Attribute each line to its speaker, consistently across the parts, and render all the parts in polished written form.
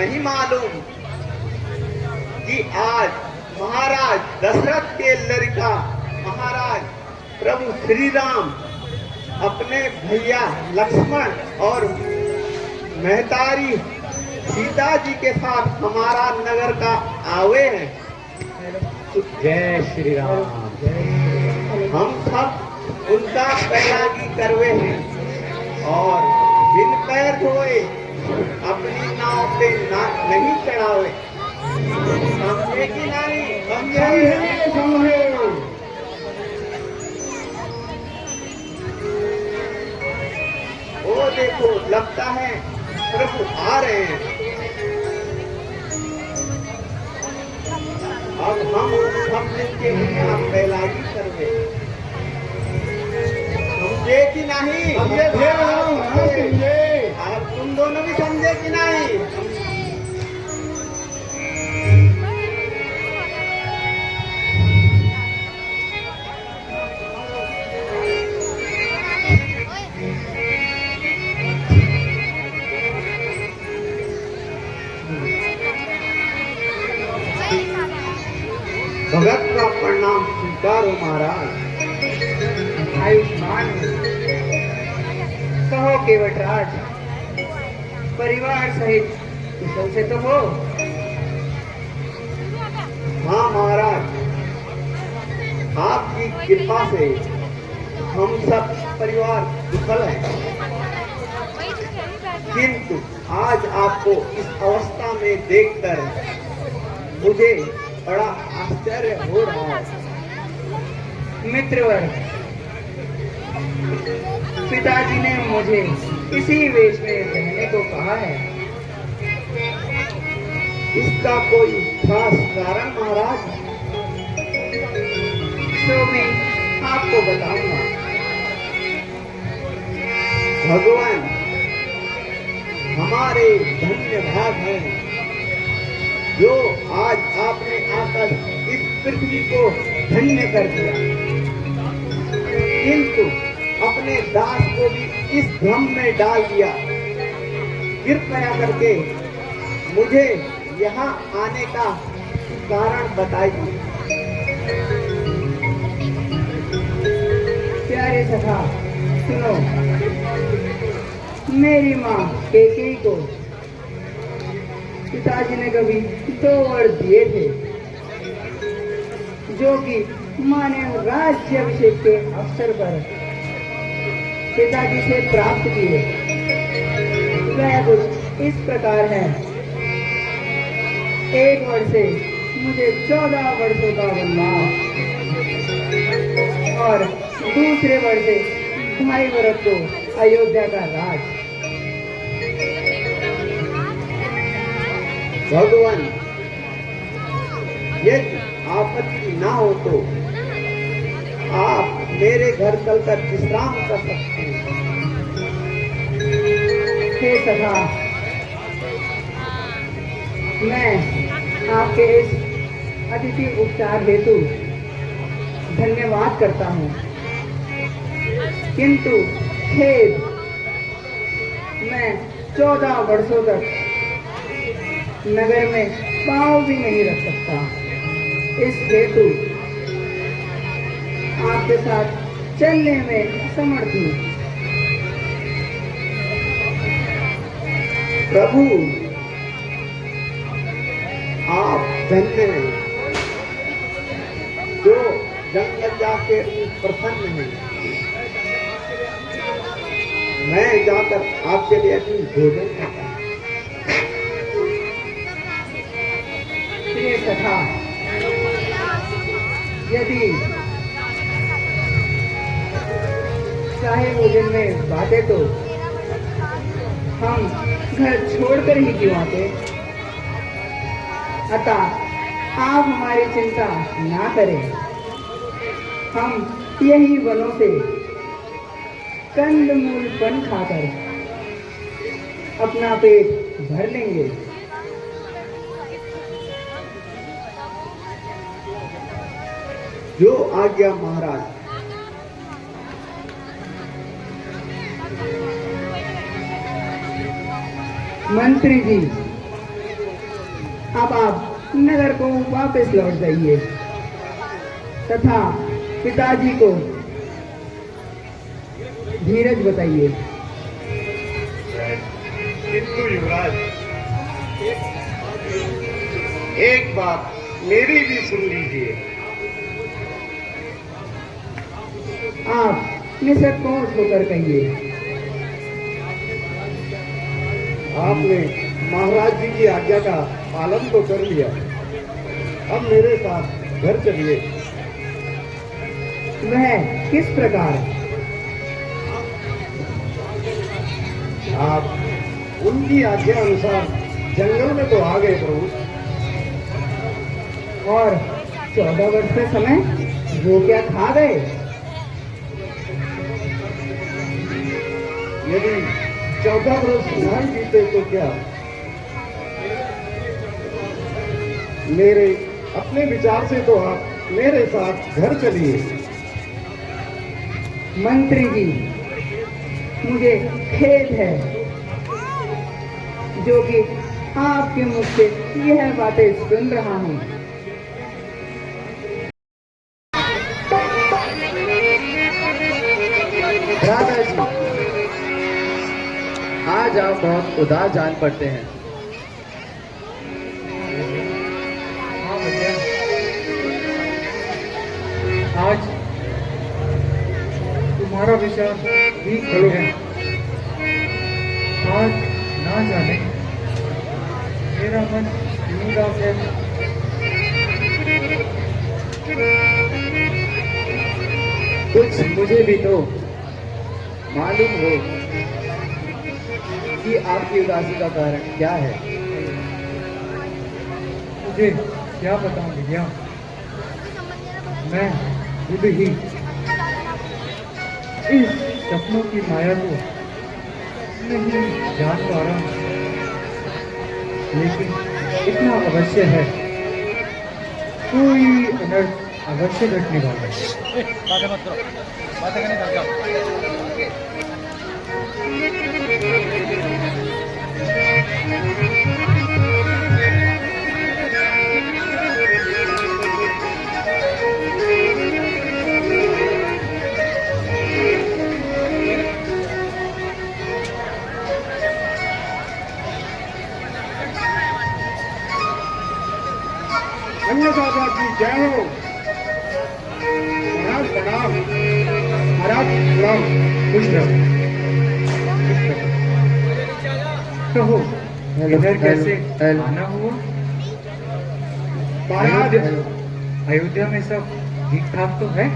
Speaker 1: नहीं मालूम कि आज महाराज दशरथ के लड़का महाराज प्रभु श्री राम अपने भैया लक्ष्मण और महतारी सीता जी के साथ हमारा नगर का आवे हैं।
Speaker 2: जय श्री राम।
Speaker 1: हम सब उनका पैरागी करवे हैं और बिन पैर धोए अपनी नाव पे नहीं चढ़ावे। समझे कि नहीं? समझे। वो देखो, लगता है प्रभु आ रहे हैं। अब हम सब मिलके यहाँ पैरागी करवे। समझे कि नहीं? अब तुम दोनों भी समझे कि नहीं? भगत का प्रणाम स्वीकारो महाराज।
Speaker 3: आयुष्मान कहो केवटराज, परिवार सहित कुशल से तो हो?
Speaker 1: हाँ महाराज, आपकी कृपा से हम सब परिवार कुशल हैं। किंतु आज आपको इस अवस्था में देखकर मुझे बड़ा आश्चर्य हो रहा है।
Speaker 3: मित्रवर, पिताजी ने मुझे इसी वेश में रहने को कहा है।
Speaker 1: इसका कोई खास कारण महाराज?
Speaker 3: तो मैं आपको बताऊंगा।
Speaker 1: भगवान हमारे धन्य भाग हैं जो आज आपने आकर इस पृथ्वी को धन्य कर दिया। किंतु अपने दास को भी इस भ्रम में डाल दिया। कृपया करके मुझे यहाँ आने का कारण बताइए।
Speaker 3: प्यारे सखा सुनो, मेरी माँ कैकेयी को पिताजी ने कभी 2 वर दिए थे, जो कि माँ ने राज्याभिषेक के अवसर पर पिताजी से प्राप्त किए। वह कुछ इस प्रकार है। 1 वर्ष से मुझे 14 वर्षों का वनवास और दूसरे वर्ष से 2.5 वर्ष को अयोध्या का राज।
Speaker 1: भगवान, यदि आपत्ति ना हो तो आप मेरे घर चलकर विश्राम कर सकते हैं।
Speaker 3: हे सखा, मैं आपके इस अतिथि उपचार हेतु धन्यवाद करता हूँ, किंतु खेद, मैं 14 वर्षों तक नगर में पाँव भी नहीं रख सकता। इस हेतु आपके साथ चलने में असमर्थ हूँ।
Speaker 1: प्रभु, आप धन्य हैं जो जंगल जाके प्रसन्न हैं। मैं जाकर आपके लिए अपनी भोजन करता हूँ।
Speaker 3: प्रिय सखा, यदि चाहे भोजन में बातें तो हम घर छोड़कर ही क्यों आते। अतः आप हमारी चिंता ना करें। हम यही वनों से कंदमूल फल खाकर अपना पेट भर लेंगे।
Speaker 1: जो आज्ञा महाराज।
Speaker 3: मंत्री जी, अब आप नगर को वापस लौट जाइए तथा पिताजी को धीरज बताइए।
Speaker 1: किंतु युवराज, एक बात मेरी भी सुन लीजिए।
Speaker 3: आप निसंकोच होकर कहिए।
Speaker 1: आपने महाराज जी की आज्ञा का पालन तो कर लिया, अब मेरे साथ घर चलिए।
Speaker 3: वह किस प्रकार?
Speaker 1: आप उनकी आज्ञा अनुसार जंगल में तो आ गए प्रभु,
Speaker 3: और 14 वर्ष के समय वो क्या खा गए?
Speaker 1: यदि 14 वर्ष नहीं बीते तो क्या? मेरे अपने विचार से तो आप मेरे साथ घर चलिए।
Speaker 3: मंत्री जी, मुझे खेद है जो कि आपके मुख से यह बातें सुन रहा हूँ।
Speaker 2: राधा जी, आज आप बहुत उदास जान पड़ते हैं।
Speaker 4: हाँ भैया, आज तुम्हारा विचार ठीक है। आज ना जाने मेरा मन क्यों उदास है।
Speaker 2: कुछ मुझे भी तो मालूम हो कि आपकी उदासी का कारण क्या है।
Speaker 4: मुझे क्या बताऊं भैया, मैं खुद ही इस सपनों की माया को नहीं जान पा रहा हूं। लेकिन इतना अवश्य है, कोई अनर्थ अवश्य घटने वाला है।
Speaker 1: अन्नदाता की जय हो। महाराज प्रणाम। महाराज प्रणाम।
Speaker 4: खुश रहो, कहो इधर कैसे आना हुआ?
Speaker 1: महाराज
Speaker 4: अयोध्या में सब ठीक ठाक तो है?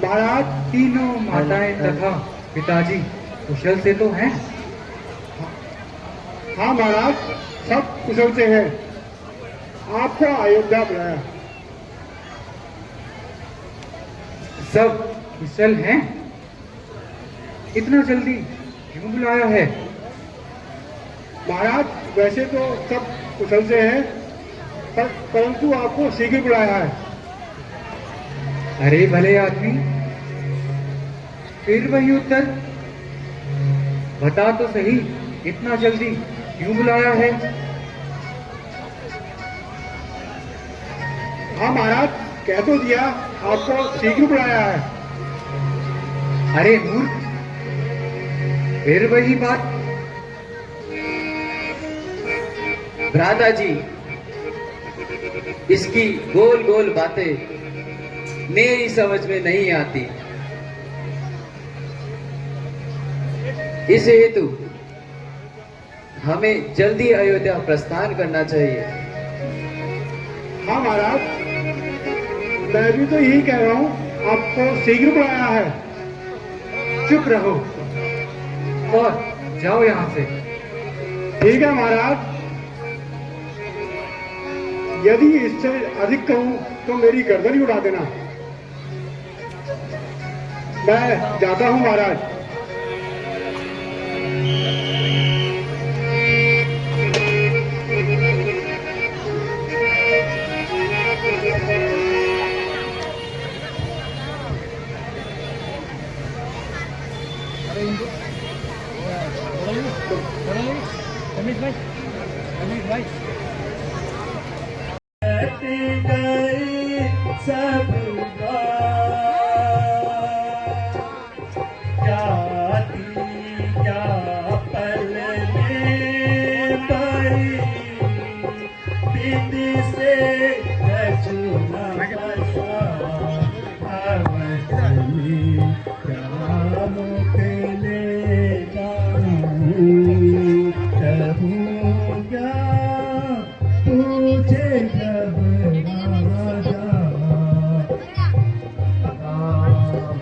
Speaker 1: महाराज
Speaker 4: तीनों माताएं तथा पिताजी कुशल से तो हैं?
Speaker 1: हाँ महाराज, सब कुशल से हैं। आपको अयोध्या बुलाया।
Speaker 4: सब कुशल हैं? इतना जल्दी क्यों बुलाया है?
Speaker 1: महाराज वैसे तो सब कुशल से हैं, परंतु आपको शीघ्र बुलाया है।
Speaker 4: अरे भले आदमी, फिर वही उत्तर, बता तो सही, इतना जल्दी क्यों बुलाया है?
Speaker 1: हाँ महाराज, कह तो दिया, आपको शीघ्र बुलाया है।
Speaker 4: अरे मूर्ख, फिर वही बात।
Speaker 2: भ्राता जी, इसकी गोल गोल बातें मेरी समझ में नहीं आती। इस हेतु हमें जल्दी अयोध्या प्रस्थान करना चाहिए।
Speaker 1: हाँ महाराज, मैं भी तो यही कह रहा हूँ, आपको शीघ्र बुलाया है।
Speaker 4: चुप रहो और जाओ यहां से।
Speaker 1: ठीक है महाराज, यदि इससे अधिक कहूं तो मेरी गर्दन ही उड़ा देना। मैं जाता हूं महाराज।
Speaker 4: रमेश भाई,
Speaker 5: गई सब क्या थी क्या पल में पड़ी बिंदी से रचना बसा अवध में क्या मुख ले जाऊं कहूँ क्या पूछे जब राजा राम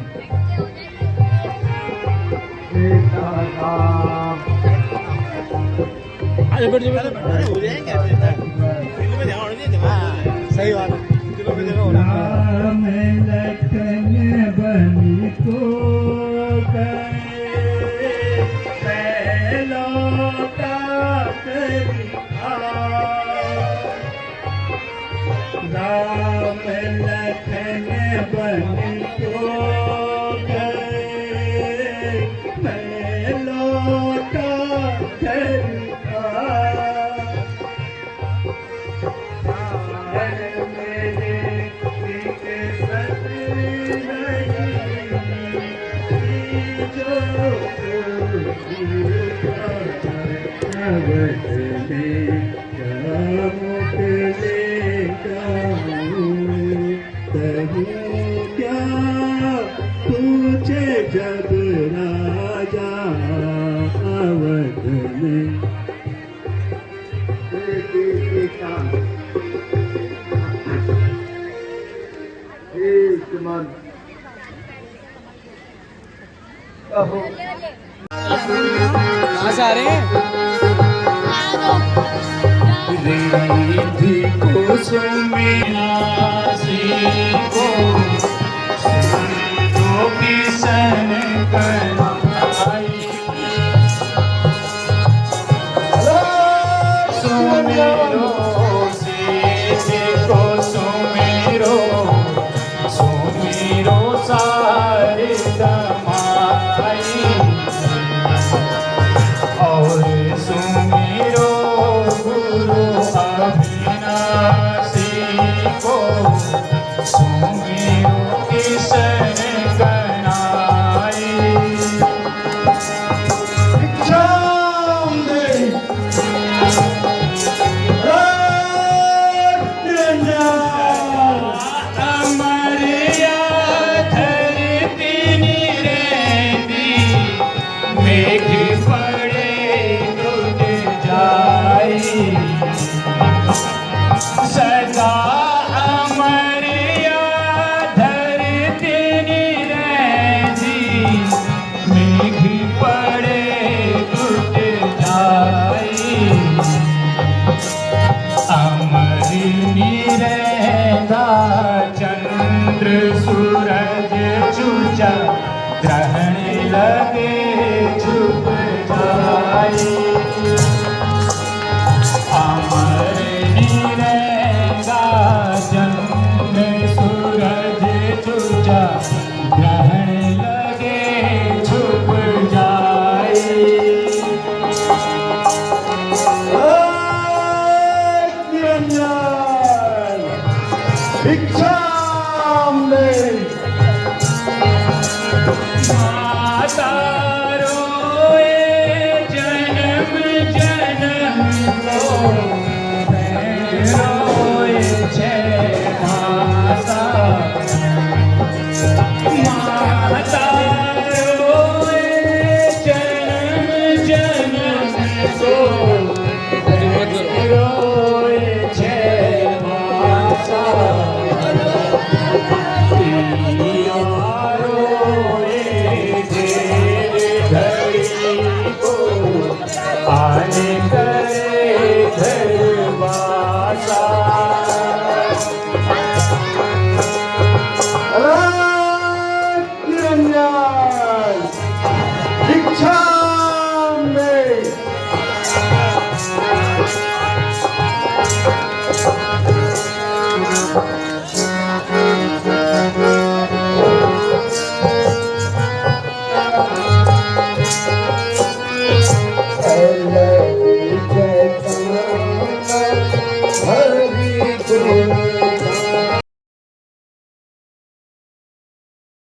Speaker 5: सीता राम
Speaker 1: सही बात
Speaker 5: राम लखन बनी को गए मैं लौटा कर राम लखन बनी को गए मैं लौटा कर क्या पूछे जब राजा अवध में
Speaker 1: कहो
Speaker 2: कहाँ से आ रहे हैं?
Speaker 5: रिद्धि को सुमिनासी को सुनियो किसन कनाई सुमिरो सीधे को सुमिरो सुमिरो सारे दमाई और सुमिरो गुरु अविनाशी को सुमिरो किशन कनाई भिक्षाम दे अमरिया धरती निरेंदी मेघ पड़े टूट जाई सदा अमरिया धरती निरेंदी मेघ पड़े टूट जाई अमर निरेंदा चंद्र सूरज चूचा ग्रहण लगे छुप जाई अमर निरेंदा चंद्र सूरज चूचा ग्रहण लगे छुप जाई निरंजन भिक्षाम दे